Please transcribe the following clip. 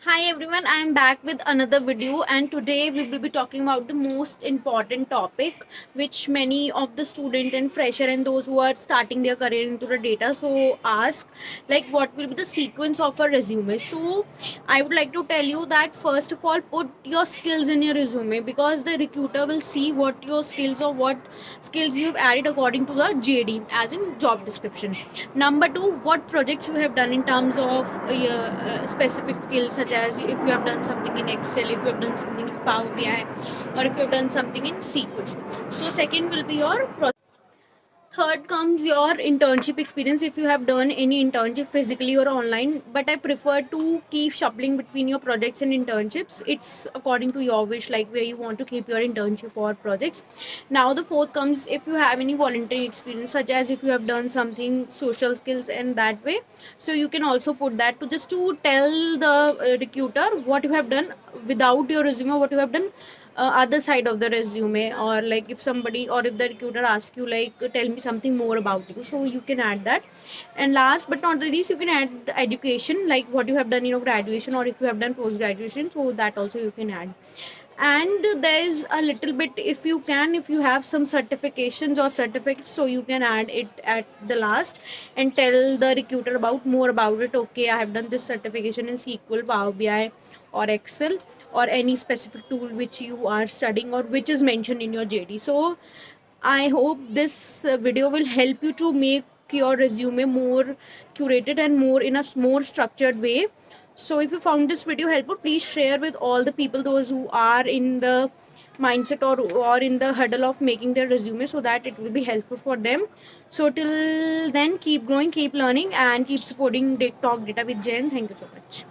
Hi everyone, I am back with another video, and today we will be talking about the most important topic which many of the student and fresher and those who are starting their career into the data so ask, like, what will be the sequence of a resume. So I would like to tell you that first of all, put your skills in your resume, because the recruiter will see what your skills or what skills you have added according to the JD, as in job description. Number two, what projects you have done in terms of specific skills, such as if you have done something in Excel, if you have done something in Power BI, or if you have done something in SQL. So second will be your third comes your internship experience, if you have done any internship physically or online, but I prefer to keep shuffling between your projects and internships. It's according to your wish, like where you want to keep your internship or projects. Now the fourth comes if you have any volunteering experience, such as if you have done something social skills and that way. So you can also put that to just to tell the recruiter what you have done without your resume, what you have done other side of the resume, or like if somebody or if the recruiter asks you like tell me something more about you, so you can add that. And last but not the least, you can add the education, like what you have done in your graduation, or if you have done post graduation, so that also you can add. And there is a little bit, if you can, if you have some certifications or certificates, so you can add it at the last and tell the recruiter about more about it. Okay, I have done this certification in SQL, Power BI, or Excel, or any specific tool which you are studying or which is mentioned in your JD. So I hope this video will help you to make your resume more curated and more in a more structured way. So if you found this video helpful, please share with all the people, those who are in the mindset or in the huddle of making their resume, so that it will be helpful for them. So till then, keep growing, keep learning, and keep supporting Talk Data with Jen. Thank you so much.